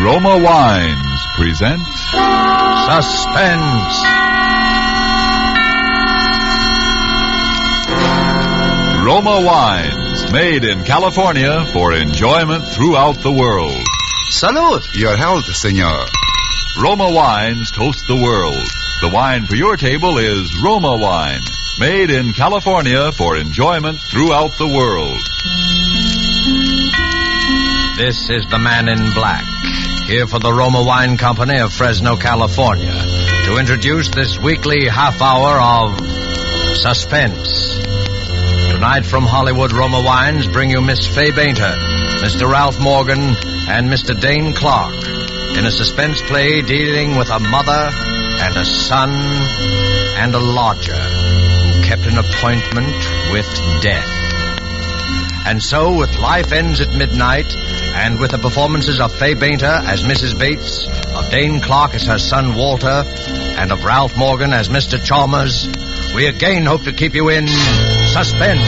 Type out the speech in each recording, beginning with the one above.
Roma Wines present Suspense. Roma Wines, made in California for enjoyment throughout the world. Salud. Your health, senor. Roma Wines toast the world. The wine for your table is Roma Wine, made in California for enjoyment throughout the world. This is the Man in Black, here for the Roma Wine Company of Fresno, California, to introduce this weekly half hour of Suspense. Tonight from Hollywood, Roma Wines bring you Miss Fay Bainter, Mr. Ralph Morgan, and Mr. Dane Clark in a suspense play dealing with a mother and a son and a lodger who kept an appointment with death. And so, with Life Ends at Midnight, and with the performances of Fay Bainter as Mrs. Bates, of Dane Clark as her son Walter, and of Ralph Morgan as Mr. Chalmers, we again hope to keep you in suspense.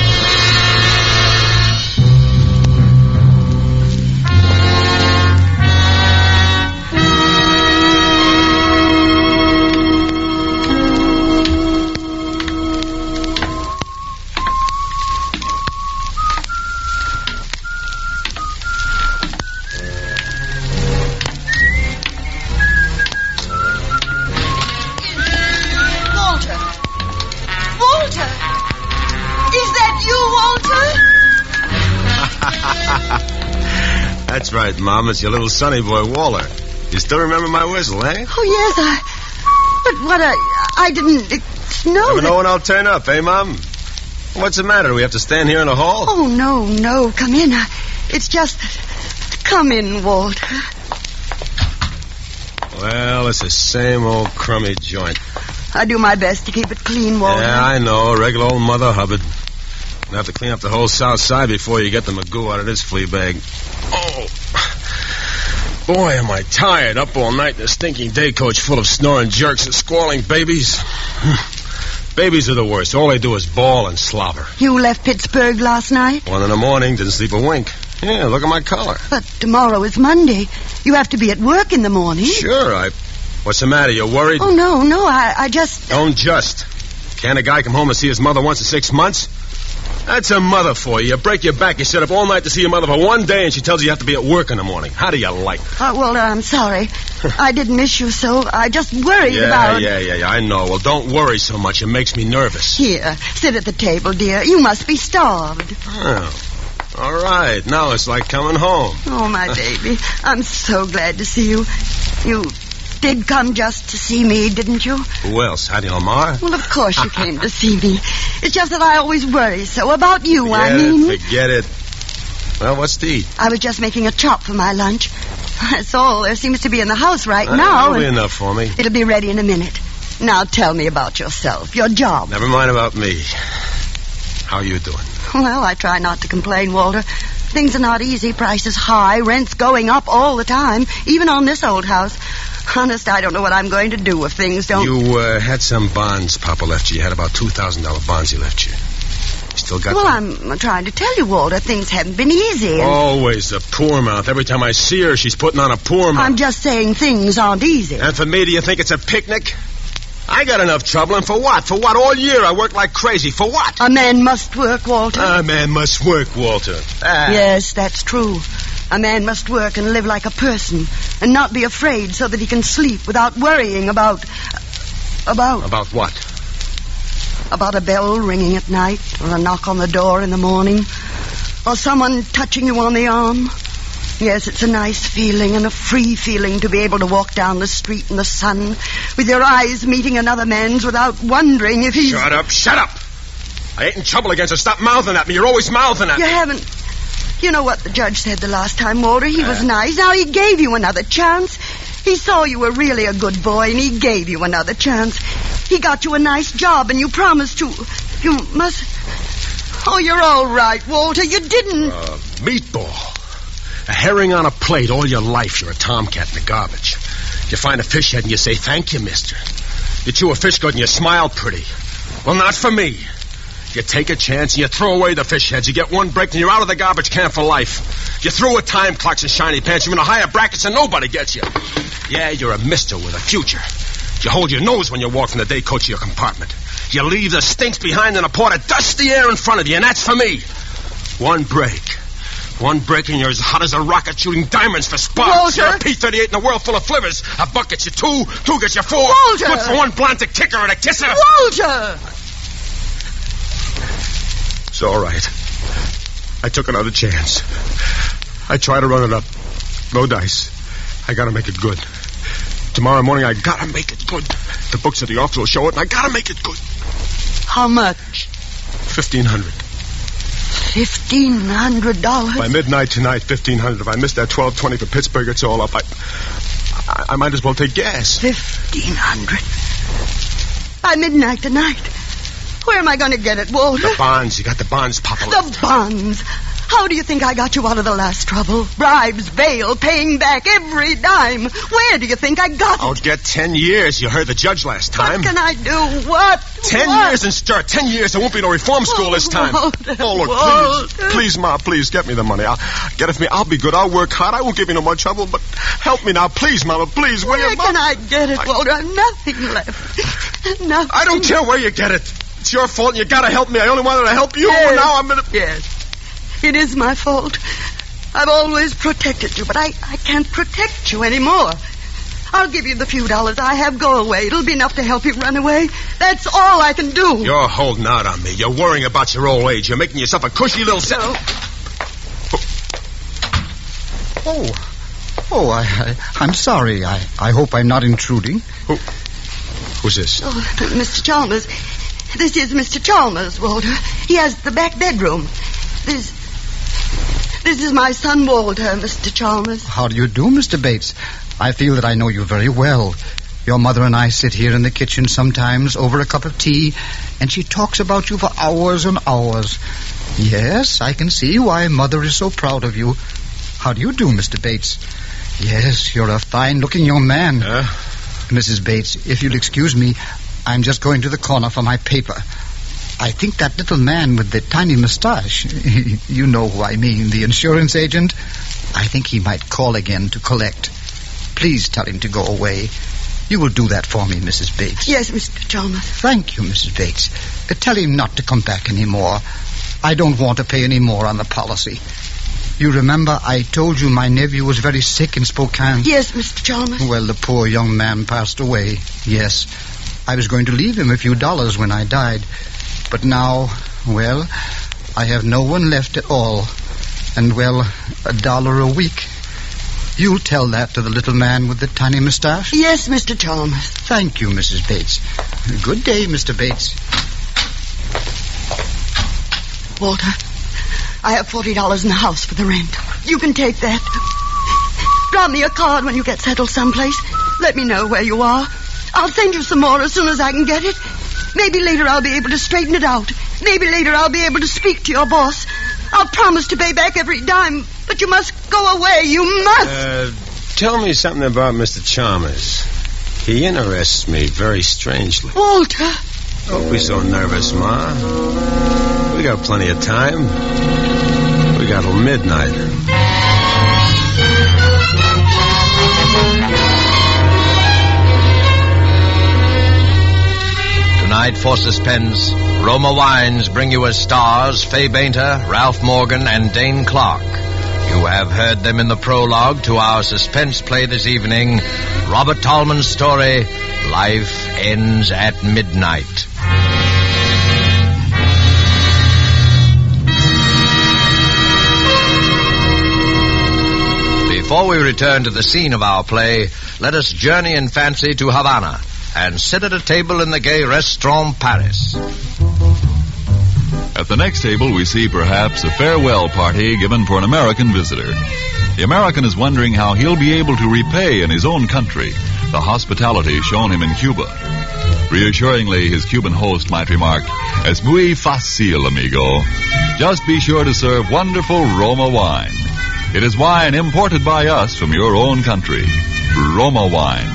That's right, Mom. It's your little sonny boy, Walter. You still remember my whistle, eh? Oh, yes, I didn't know. Never know when I'll turn up, eh, Mom? What's the matter? Do we have to stand here in the hall? Oh, no. Come in. It's just... Come in, Walter. Well, it's the same old crummy joint. I do my best to keep it clean, Walter. Yeah, I know. Regular old Mother Hubbard. You'll have to clean up the whole south side before you get the magoo out of this flea bag. Oh, boy, am I tired. Up all night in a stinking day coach full of snoring jerks and squalling babies. Babies are the worst. All they do is bawl and slobber. You left Pittsburgh last night? 1 a.m, didn't sleep a wink. Yeah, look at my collar. But tomorrow is Monday. You have to be at work in the morning. Sure, What's the matter? You worried? Oh, no, I just... Don't just. Can't a guy come home and see his mother once in 6 months? That's a mother for you. You break your back, you sit up all night to see your mother for 1 day, and she tells you you have to be at work in the morning. How do you like that? Walter, I'm sorry. I didn't miss you, so I just worried about... Yeah, I know. Well, don't worry so much. It makes me nervous. Here, sit at the table, dear. You must be starved. Oh, all right. Now it's like coming home. Oh, my baby. I'm so glad to see you. You did come just to see me, didn't you? Who else? Hattie Lamar? Well, of course you came to see me. It's just that I always worry so about you, Forget it. Well, what's to eat? I was just making a chop for my lunch. That's all there seems to be in the house right now. That'll be enough for me. It'll be ready in a minute. Now tell me about yourself, your job. Never mind about me. How are you doing? Well, I try not to complain, Walter. Things are not easy. Prices high. Rent's going up all the time, even on this old house. Honest, I don't know what I'm going to do if things don't... You had some bonds Papa left you. You had about $2,000 bonds he left you. You still got them? I'm trying to tell you, Walter, things haven't been easy. Always the poor mouth. Every time I see her, she's putting on a poor mouth. I'm just saying things aren't easy. And for me, do you think it's a picnic? I got enough trouble, and for what? For what? All year I worked like crazy. For what? A man must work, Walter. A man must work, Walter. Yes, that's true. A man must work and live like a person and not be afraid so that he can sleep without worrying about... About what? About a bell ringing at night or a knock on the door in the morning or someone touching you on the arm. Yes, it's a nice feeling and a free feeling to be able to walk down the street in the sun with your eyes meeting another man's without wondering if he's... Shut up! I ain't in trouble against her. Stop mouthing at me. You're always mouthing at me. You haven't... You know what the judge said the last time, Walter? He was nice. Now he gave you another chance. He saw you were really a good boy, and he gave you another chance. He got you a nice job, and you promised to... You must... Oh, you're all right, Walter. You didn't... Meatball. A herring on a plate all your life. You're a tomcat in the garbage. You find a fish head and you say, thank you, mister. You chew a fish good and you smile pretty. Well, not for me. You take a chance and you throw away the fish heads. You get one break and you're out of the garbage can for life. You throw a time clocks and shiny pants. You're in the higher brackets and nobody gets you. Yeah, you're a mister with a future. You hold your nose when you walk from the day coach to your compartment. You leave the stinks behind in a pot of dusty air in front of you, and that's for me. One break and you're as hot as a rocket shooting diamonds for sparks. Walter! You're a P-38 in a world full of flivvers. A buck gets you two gets you four. Walter! Good for one blonde to kick her and a kisser. Walter! It's all right. I took another chance. I tried to run it up. No dice. I gotta make it good. Tomorrow morning, I gotta make it good. The books at the office will show it, and I gotta make it good. How much? $1,500. $1,500? By midnight tonight, $1,500. If I miss that 12:20 for Pittsburgh, it's all up. I might as well take gas. $1,500. By midnight tonight. Where am I going to get it, Walter? The bonds. You got the bonds, Papa. The bonds. How do you think I got you out of the last trouble? Bribes, bail, paying back every dime. Where do you think I got it? I'll get 10 years. You heard the judge last time. What can I do? What? 10 years and start. 10 years. There won't be no reform school this time. Walter, Oh, look, Walter. please, Ma, please, get me the money. I'll be good. I'll work hard. I won't give you no more trouble, but help me now. Please, Mama, please, will Where you? can I get it, Walter? I've nothing left. Nothing. I don't care where you get it. It's your fault, and you gotta help me. I only wanted to help you, Yes. and now I'm gonna... Yes. It is my fault. I've always protected you, but I can't protect you anymore. I'll give you the few dollars I have. Go away. It'll be enough to help you run away. That's all I can do. You're holding out on me. You're worrying about your old age. You're making yourself a cushy little... No. I'm sorry. I hope I'm not intruding. Who's this? Oh, Mr. Chalmers. This is Mr. Chalmers, Walter. He has the back bedroom. This is my son, Walter, Mr. Chalmers. How do you do, Mr. Bates? I feel that I know you very well. Your mother and I sit here in the kitchen sometimes over a cup of tea, and she talks about you for hours and hours. Yes, I can see why Mother is so proud of you. How do you do, Mr. Bates? Yes, you're a fine-looking young man. Mrs. Bates, if you'll excuse me, I'm just going to the corner for my paper. I think that little man with the tiny mustache, you know who I mean, the insurance agent, I think he might call again to collect. Please tell him to go away. You will do that for me, Mrs. Bates. Yes, Mr. Chalmers. Thank you, Mrs. Bates. Tell him not to come back anymore. I don't want to pay any more on the policy. You remember I told you my nephew was very sick in Spokane? Yes, Mr. Chalmers. Well, the poor young man passed away. Yes. I was going to leave him a few dollars when I died. But now, well, I have no one left at all. And, well, $1 a week. You'll tell that to the little man with the tiny mustache? Yes, Mr. Chalmers. Thank you, Mrs. Bates. Good day, Mr. Bates. Walter, I have $40 in the house for the rent. You can take that. Drop me a card when you get settled someplace. Let me know where you are. I'll send you some more as soon as I can get it. Maybe later I'll be able to straighten it out. Maybe later I'll be able to speak to your boss. I'll promise to pay back every dime, but you must go away. You must. Tell me something about Mr. Chalmers. He interests me very strangely. Walter. Don't be so nervous, Ma. We got plenty of time. We got till midnight. Tonight for Suspense, Roma Wines bring you as stars Fay Bainter, Ralph Morgan, and Dane Clark. You have heard them in the prologue to our suspense play this evening, Robert Tallman's story, Life Ends at Midnight. Before we return to the scene of our play, let us journey in fancy to Havana and sit at a table in the gay restaurant Paris. At the next table, we see perhaps a farewell party given for an American visitor. The American is wondering how he'll be able to repay in his own country the hospitality shown him in Cuba. Reassuringly, his Cuban host might remark, "Es muy fácil, amigo. Just be sure to serve wonderful Roma wine. It is wine imported by us from your own country. Roma wine."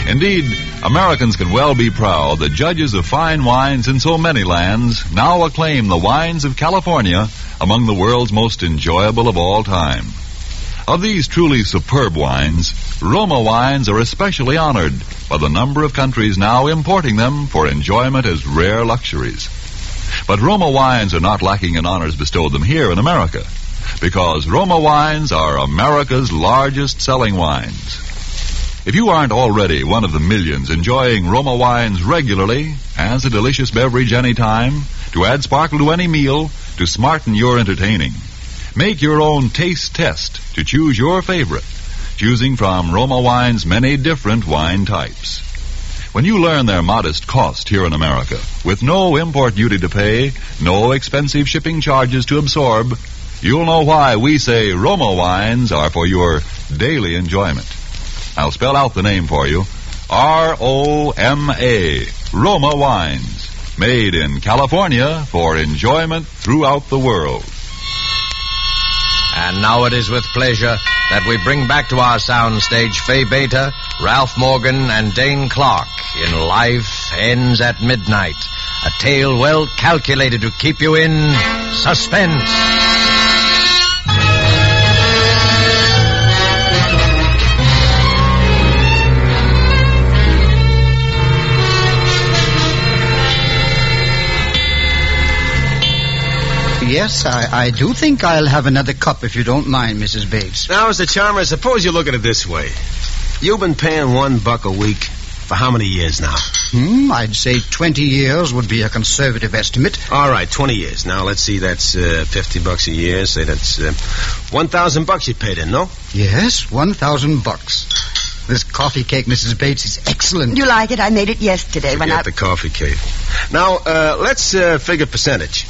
Indeed, Americans can well be proud that judges of fine wines in so many lands now acclaim the wines of California among the world's most enjoyable of all time. Of these truly superb wines, Roma wines are especially honored by the number of countries now importing them for enjoyment as rare luxuries. But Roma wines are not lacking in honors bestowed them here in America, because Roma wines are America's largest selling wines. If you aren't already one of the millions enjoying Roma wines regularly, as a delicious beverage any time, to add sparkle to any meal, to smarten your entertaining, make your own taste test to choose your favorite, choosing from Roma Wine's many different wine types. When you learn their modest cost here in America, with no import duty to pay, no expensive shipping charges to absorb, you'll know why we say Roma Wines are for your daily enjoyment. I'll spell out the name for you. R-O-M-A, Roma Wines, made in California for enjoyment throughout the world. And now it is with pleasure that we bring back to our soundstage Fay Beta, Ralph Morgan, and Dane Clark in Life Ends at Midnight, a tale well calculated to keep you in suspense. Yes, I do think I'll have another cup if you don't mind, Mrs. Bates. Now, Mr. Chalmers, suppose you look at it this way. You've been paying $1 a week for how many years now? I'd say 20 years would be a conservative estimate. All right, 20 years. Now, let's see, that's $50 a year. Say that's $1,000 you paid in, no? Yes, $1,000. This coffee cake, Mrs. Bates, is excellent. You like it? I made it yesterday when Forget the coffee cake. Now, let's figure percentage.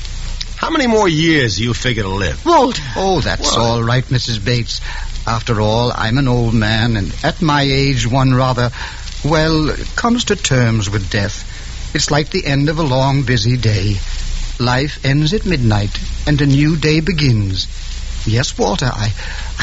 How many more years do you figure to live? Walter. Oh, that's all right, Mrs. Bates. After all, I'm an old man, and at my age, one rather, comes to terms with death. It's like the end of a long, busy day. Life ends at midnight, and a new day begins. Yes, Walter, I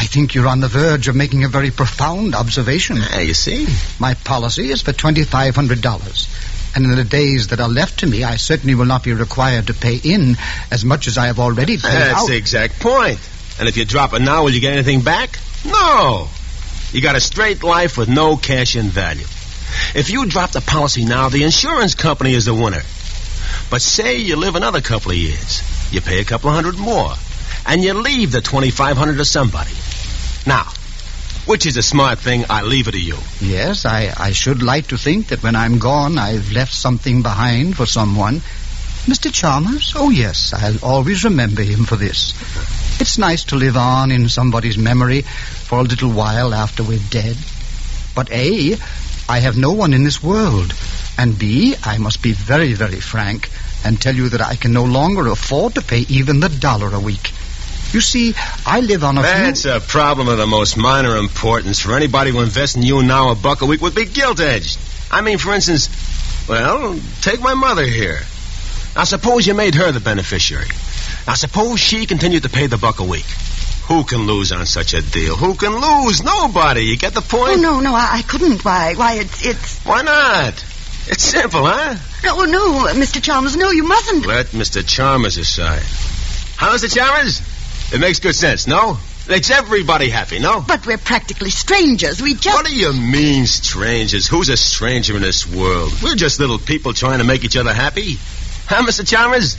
think you're on the verge of making a very profound observation. You see? My policy is for $2,500. And in the days that are left to me, I certainly will not be required to pay in as much as I have already paid out. That's the exact point. And if you drop it now, will you get anything back? No. You got a straight life with no cash-in value. If you drop the policy now, the insurance company is the winner. But say you live another couple of years. You pay a couple of hundred more. And you leave the $2,500 to somebody. Now, which is a smart thing? I leave it to you. Yes, I should like to think that when I'm gone, I've left something behind for someone. Mr. Chalmers? Oh, yes, I'll always remember him for this. It's nice to live on in somebody's memory for a little while after we're dead. But A, I have no one in this world. And B, I must be very, very frank and tell you that I can no longer afford to pay even the $1 a week. You see, I live on a That's a problem of the most minor importance. For anybody who invests in you now, $1 a week would be gilt-edged. I mean, for instance, take my mother here. Now, suppose you made her the beneficiary. Now, suppose she continued to pay the $1 a week. Who can lose on such a deal? Who can lose? Nobody. You get the point? Oh, no, I couldn't. Why, it's... Why not? It's simple, huh? No, Mr. Chalmers, no, you mustn't. Let Mr. Chalmers aside. Huh, Mr. Chalmers? It makes good sense, no? Makes everybody happy, no? But we're practically strangers. We just... What do you mean, strangers? Who's a stranger in this world? We're just little people trying to make each other happy. Huh, Mr. Chalmers?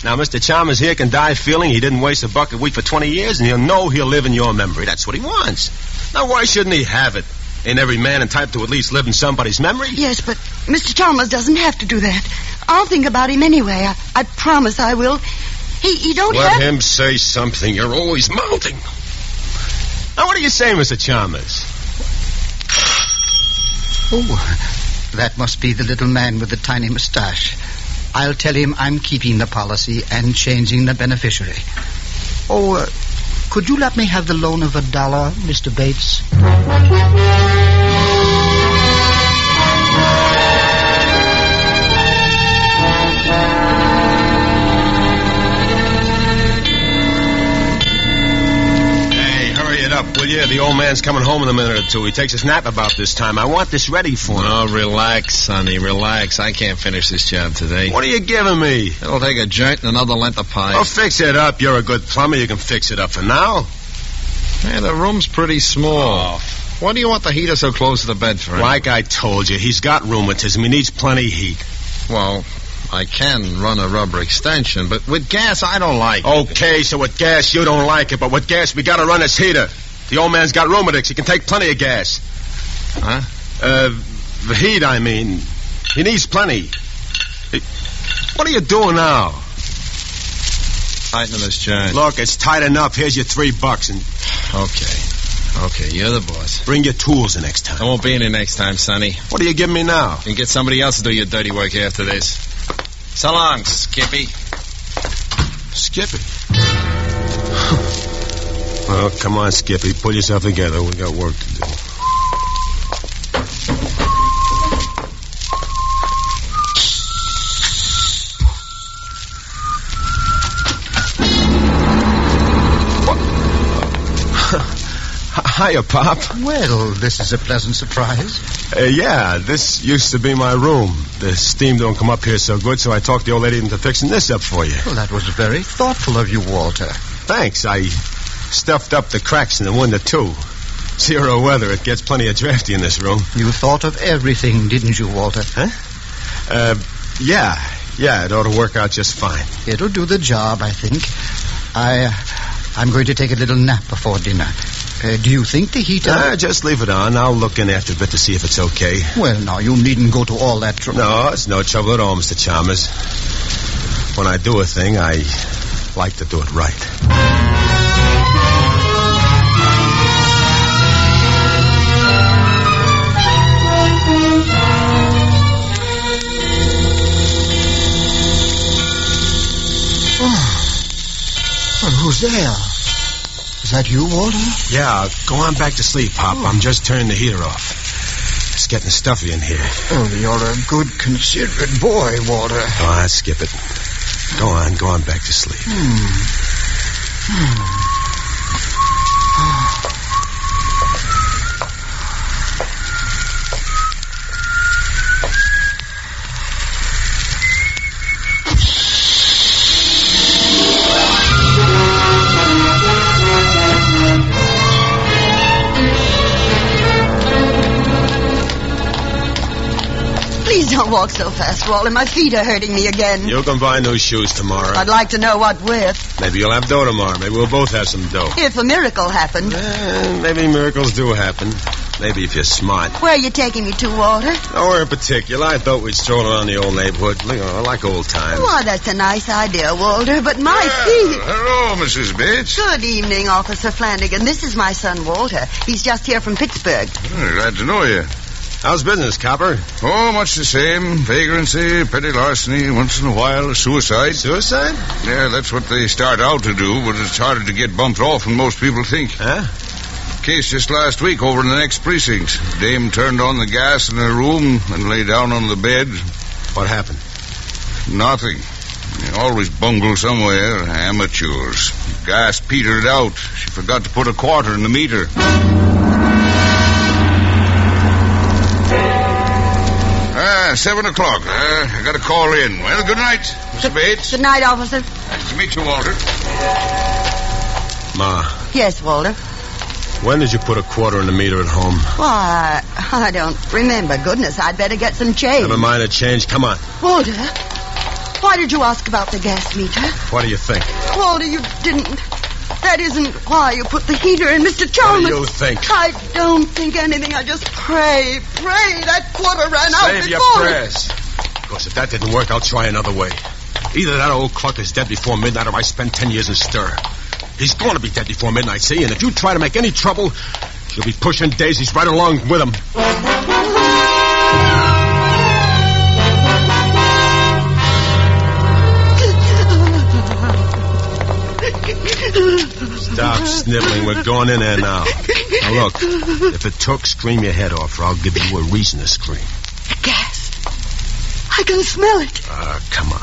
Now, Mr. Chalmers here can die feeling he didn't waste $1 a week for 20 years, and he'll know he'll live in your memory. That's what he wants. Now, why shouldn't he have it? Ain't every man entitled to at least live in somebody's memory? Yes, but Mr. Chalmers doesn't have to do that. I'll think about him anyway. I promise I will. He don't Let him say something. You're always mouthing. Now, what do you say, Mr. Chalmers? Oh, that must be the little man with the tiny mustache. I'll tell him I'm keeping the policy and changing the beneficiary. Oh, could you let me have the loan of $1, Mr. Bates? Hey, hurry it up, will yeah, the old man's coming home in a minute or two. He takes his nap about this time. I want this ready for him. Oh, relax, Sonny, relax. I can't finish this job today. What are you giving me? It'll take a joint and another length of pipe. Oh, fix it up. You're a good plumber. You can fix it up for now. Hey, the room's pretty small. Oh. Why do you want the heater so close to the bed for? Like I told you, he's got rheumatism. He needs plenty of heat. Well, I can run a rubber extension, but with gas, I don't like it. Okay, so with gas, you don't like it, but with gas, we gotta run this heater. The old man's got rheumatics. He can take plenty of gas. Huh? The heat, I mean. He needs plenty. What are you doing now? Tightening this joint. Look, it's tight enough. Here's your $3 and... Okay, you're the boss. Bring your tools the next time. I won't be in here next time, Sonny. What are you giving me now? You can get somebody else to do your dirty work after this. So long, Skippy. Skippy? Well, come on, Skippy. Pull yourself together. We got work to do. Hiya, Pop. Well, this is a pleasant surprise. Yeah, this used to be my room. The steam don't come up here so good, so I talked the old lady into fixing this up for you. Well, that was very thoughtful of you, Walter. Thanks. I stuffed up the cracks in the window, too. 0 weather. It gets plenty of drafty in this room. You thought of everything, didn't you, Walter? Huh? Yeah, it ought to work out just fine. It'll do the job, I think. I'm going to take a little nap before dinner. Do you think the heater... just leave it on. I'll look in after a bit to see if it's okay. Well, now, you needn't go to all that trouble. No, it's no trouble at all, Mr. Chalmers. When I do a thing, I like to do it right. Well, who's there? Is that you, Walter? Yeah, go on back to sleep, Pop. I'm just turning the heater off. It's getting stuffy in here. Oh, you're a good, considerate boy, Walter. Oh, skip it. Go on back to sleep. Don't walk so fast, Walter. My feet are hurting me again. You can buy new shoes tomorrow. I'd like to know what with. Maybe you'll have dough tomorrow. Maybe we'll both have some dough. If a miracle happened. Maybe miracles do happen. Maybe if you're smart. Where are you taking me to, Walter? Nowhere in particular. I thought we'd stroll around the old neighborhood. Like old times. Why, that's a nice idea, Walter, but my feet... Hello, Mrs. Bates. Good evening, Officer Flanagan. This is my son, Walter. He's just here from Pittsburgh. Glad to know you. How's business, Copper? Oh, much the same. Vagrancy, petty larceny, once in a while, suicide. Suicide? Yeah, that's what they start out to do, but it's harder to get bumped off than most people think. Huh? Case just last week over in the next precinct. Dame turned on the gas in her room and lay down on the bed. What happened? Nothing. They always bungle somewhere. Amateurs. Gas petered out. She forgot to put a quarter in the meter. 7 o'clock. I got to call in. Well, good night, Mr. Bates. Good night, officer. Nice to meet you, Walter. Ma. Yes, Walter. When did you put a quarter in the meter at home? Why, I don't remember. Goodness, I'd better get some change. Never mind the change. Come on. Walter, why did you ask about the gas meter? What do you think? Walter, you didn't... That isn't why you put the heater in, Mr. Chalmers. What do you think? I don't think anything. I just pray that quarter ran out before... Save your prayers. Because if that didn't work, I'll try another way. Either that old cluck is dead before midnight or I spend 10 years in stir. He's going to be dead before midnight, see? And if you try to make any trouble, you'll be pushing daisies right along with him. Stop sniveling. We're going in there now. Now, look, if it took, scream your head off, or I'll give you a reason to scream. Gas. I can smell it. Come on.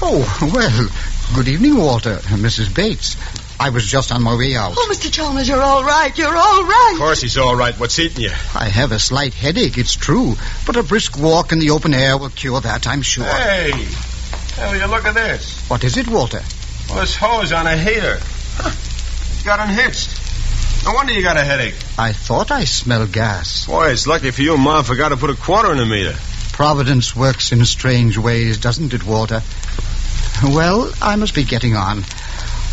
Oh, well, good evening, Walter. Mrs. Bates. I was just on my way out. Oh, Mr. Chalmers, you're all right. You're all right. Of course he's all right. What's eating you? I have a slight headache, it's true. But a brisk walk in the open air will cure that, I'm sure. Hey! Hell, you look at this. What is it, Walter? Well, this hose on a heater. Huh. Got unhitched. No wonder you got a headache. I thought I smelled gas. Boy, it's lucky for you Mom forgot to put a quarter in the meter. Providence works in strange ways, doesn't it, Walter? Well, I must be getting on.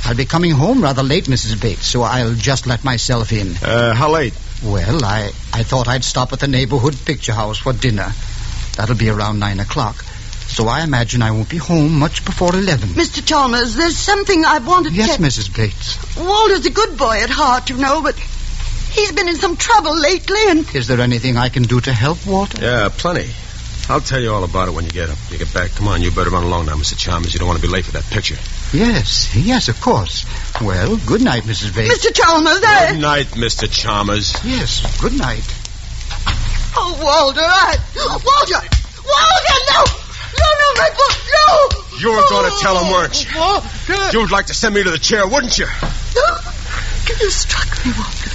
I'll be coming home rather late, Mrs. Bates, so I'll just let myself in. How late? Well, I thought I'd stop at the neighborhood picture house for dinner. That'll be around 9 o'clock. So I imagine I won't be home much before 11. Mr. Chalmers, there's something I wanted to... Yes, Mrs. Bates. Walter's a good boy at heart, you know, but he's been in some trouble lately, and... Is there anything I can do to help, Walter? Yeah, plenty. I'll tell you all about it when you get back. Come on, you better run along now, Mr. Chalmers. You don't want to be late for that picture. Yes, of course. Well, good night, Mrs. Bates. Mr. Chalmers, Good night, Mr. Chalmers. Yes, good night. Oh, Walter, Walter, no! No, my boy, no! You were going to tell him, weren't you? Walter. You'd like to send me to the chair, wouldn't you? You struck me, Walter.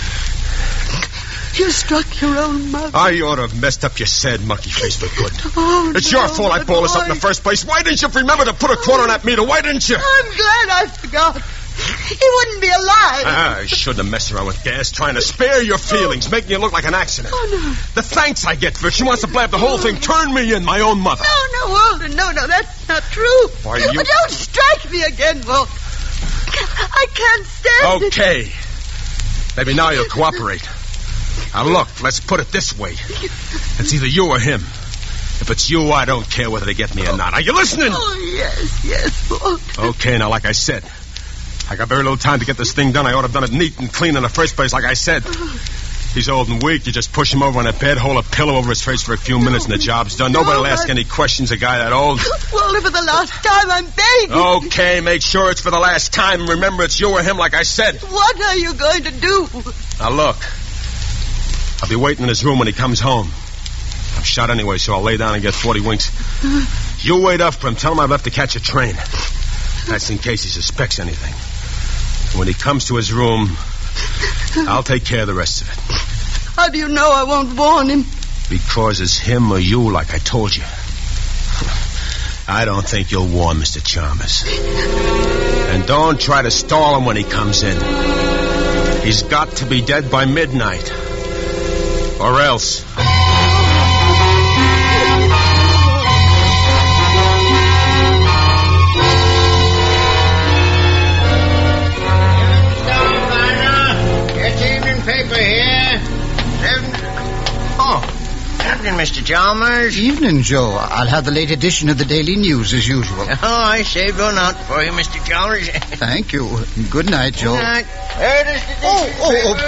You struck your own mother. I ought to have messed up your sad monkey face for good. Oh, it's your fault I balled us up in the first place. Why didn't you remember to put a quarter on that meter? Why didn't you? I'm glad I forgot. He wouldn't be alive. I shouldn't have messed around with gas, trying to spare your feelings, making it look like an accident. Oh, no. The thanks I get for it. She wants to blab the whole thing. Turn me in, my own mother. No, Walter, no, that's not true. Why, you... Don't strike me again, Walter. I can't stand it. Okay. Maybe now you'll cooperate. Now, look, let's put it this way. It's either you or him. If it's you, I don't care whether they get me or not. Are you listening? Oh, yes, Walter. Okay, now, like I said, I got very little time to get this thing done. I ought to have done it neat and clean in the first place, like I said. He's old and weak. You just push him over on a bed, hold a pillow over his face for a few minutes, and the job's done. Nobody will ask any questions, a guy that old. Walter, for the last time, I'm begging. Okay, make sure it's for the last time. Remember, it's you or him, like I said. What are you going to do? Now, look. I'll be waiting in his room when he comes home. I'm shot anyway, so I'll lay down and get 40 winks. You wait up for him. Tell him I've left to catch a train. That's in case he suspects anything. When he comes to his room, I'll take care of the rest of it. How do you know I won't warn him? Because it's him or you, like I told you. I don't think you'll warn Mr. Chalmers. And don't try to stall him when he comes in. He's got to be dead by midnight. Or else. It's evening paper here. Evening, Mr. Chalmers. Evening, Joe. I'll have the late edition of the Daily News as usual. Oh, I saved one out for you, Mr. Chalmers. Thank you. Good night, Joe. Good night. There it is.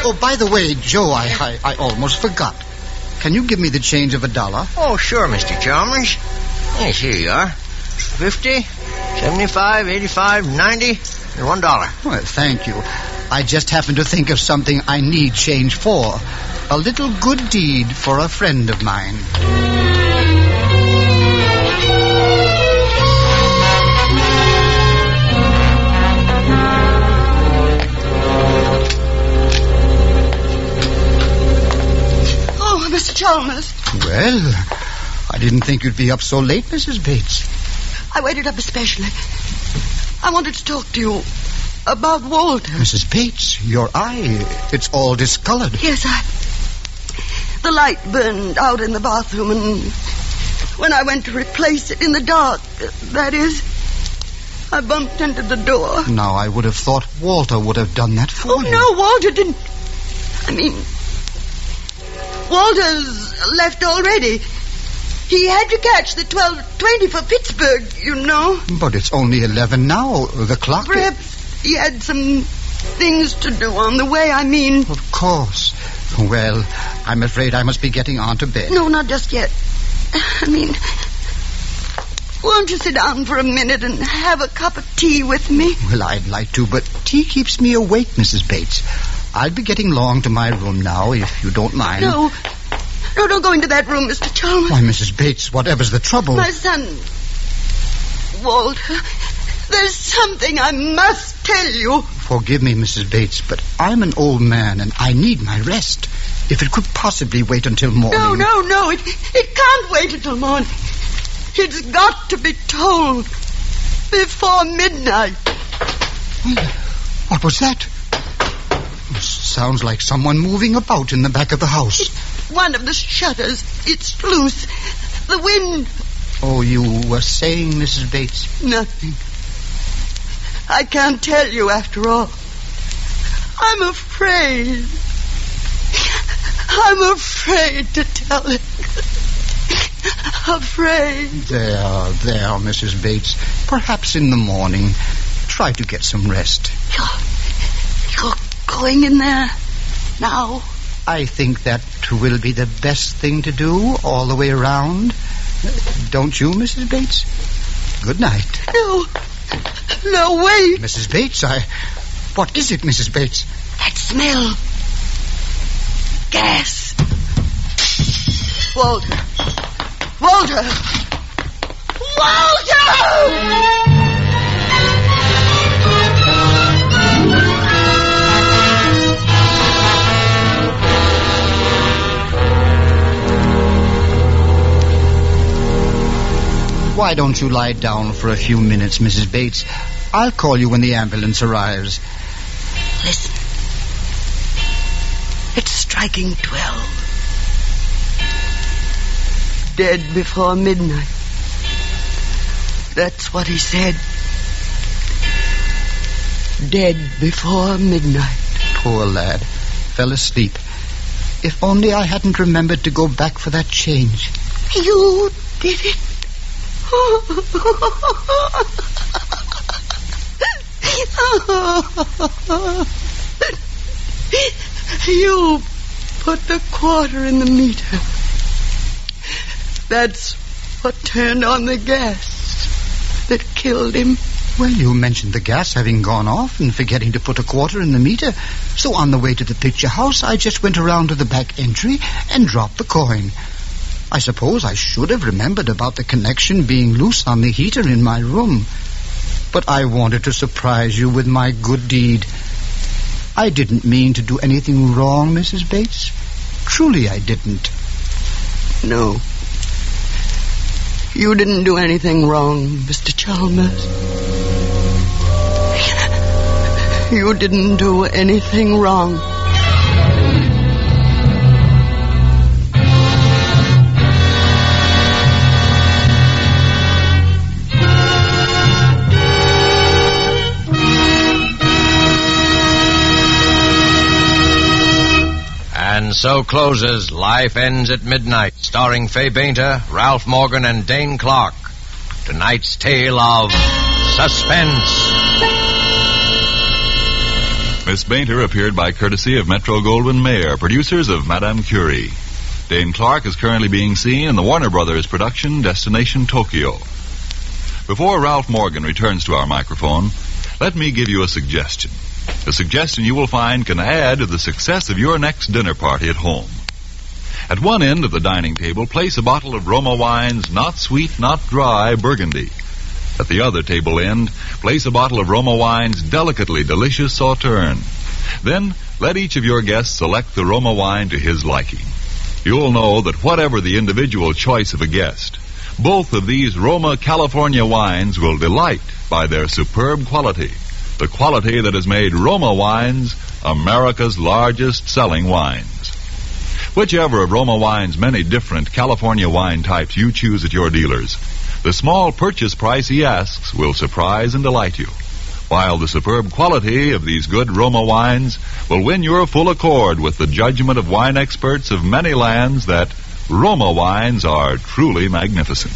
Oh, by the way, Joe, I almost forgot. Can you give me the change of $1? Oh, sure, Mr. Chalmers. Yes, here you are. 50, 75, 85, 90, and $1. Well, thank you. I just happened to think of something I need change for. A little good deed for a friend of mine. Oh, Mr. Chalmers. Well, I didn't think you'd be up so late, Mrs. Bates. I waited up especially. I wanted to talk to you about Walter. Mrs. Bates, your eye, it's all discolored. Yes, the light burned out in the bathroom, and when I went to replace it in the dark, that is, I bumped into the door. Now, I would have thought Walter would have done that for you. Oh, no, Walter didn't. I mean, Walter's left already. He had to catch the 12:20 for Pittsburgh, you know. But it's only 11 now. The clock... Perhaps he had some things to do on the way, I mean. Of course. Well, I'm afraid I must be getting on to bed. No, not just yet. I mean, won't you sit down for a minute and have a cup of tea with me? Well, I'd like to, but tea keeps me awake, Mrs. Bates. I'll be getting along to my room now, if you don't mind. No, don't go into that room, Mr. Chalmers. Why, Mrs. Bates, whatever's the trouble? My son, Walter, there's something I must tell you. Forgive me, Mrs. Bates, but I'm an old man and I need my rest. If it could possibly wait until morning... No. It can't wait until morning. It's got to be told before midnight. What was that? Sounds like someone moving about in the back of the house. It's one of the shutters. It's loose. The wind... Oh, you were saying, Mrs. Bates? Nothing. I can't tell you after all. I'm afraid. I'm afraid to tell it. Afraid. There, Mrs. Bates. Perhaps in the morning. Try to get some rest. You're going in there now? I think that will be the best thing to do all the way around. Don't you, Mrs. Bates? Good night. No, wait. Mrs. Bates, What is it, Mrs. Bates? That smell. Gas. Walter! Why don't you lie down for a few minutes, Mrs. Bates? I'll call you when the ambulance arrives. Listen. It's striking 12. Dead before midnight. That's what he said. Dead before midnight. Poor lad. Fell asleep. If only I hadn't remembered to go back for that change. You did it. You put the quarter in the meter. That's what turned on the gas that killed him. Well, you mentioned the gas having gone off and forgetting to put a quarter in the meter. So on the way to the picture house, I just went around to the back entry and dropped the coin. I suppose I should have remembered about the connection being loose on the heater in my room. But I wanted to surprise you with my good deed. I didn't mean to do anything wrong, Mrs. Bates. Truly I didn't. No. You didn't do anything wrong, Mr. Chalmers. You didn't do anything wrong. And so closes Life Ends at Midnight, starring Fay Bainter, Ralph Morgan, and Dane Clark. Tonight's tale of Suspense. Miss Bainter appeared by courtesy of Metro-Goldwyn-Mayer, producers of Madame Curie. Dane Clark is currently being seen in the Warner Brothers production Destination Tokyo. Before Ralph Morgan returns to our microphone, let me give you a suggestion. A suggestion you will find can add to the success of your next dinner party at home. At one end of the dining table, place a bottle of Roma Wine's Not Sweet, Not Dry Burgundy. At the other table end, place a bottle of Roma Wine's delicately delicious Sauterne. Then, let each of your guests select the Roma wine to his liking. You'll know that whatever the individual choice of a guest, both of these Roma California wines will delight by their superb quality. The quality that has made Roma Wines America's largest selling wines. Whichever of Roma Wine's many different California wine types you choose at your dealers, the small purchase price he asks will surprise and delight you, while the superb quality of these good Roma wines will win your full accord with the judgment of wine experts of many lands that Roma wines are truly magnificent.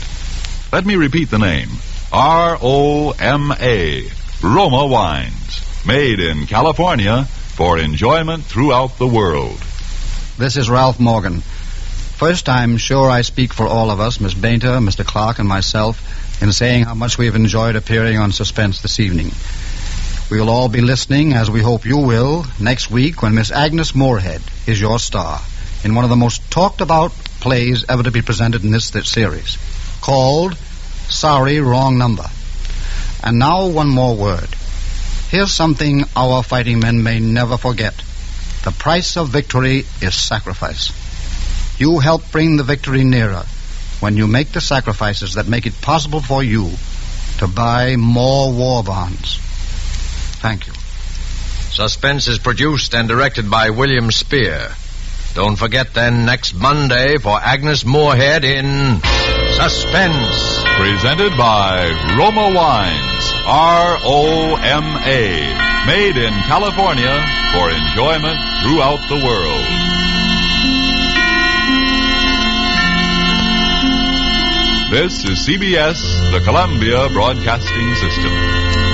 Let me repeat the name. R-O-M-A. Roma Wines, made in California for enjoyment throughout the world. This is Ralph Morgan. First, I'm sure I speak for all of us, Miss Bainter, Mr. Clark, and myself, in saying how much we've enjoyed appearing on Suspense this evening. We'll all be listening, as we hope you will, next week when Miss Agnes Moorehead is your star in one of the most talked-about plays ever to be presented in this series, called Sorry, Wrong Number. And now one more word. Here's something our fighting men may never forget. The price of victory is sacrifice. You help bring the victory nearer when you make the sacrifices that make it possible for you to buy more war bonds. Thank you. Suspense is produced and directed by William Spear. Don't forget then next Monday for Agnes Moorehead in Suspense. Presented by Roma Wines, R-O-M-A. Made in California for enjoyment throughout the world. This is CBS, the Columbia Broadcasting System.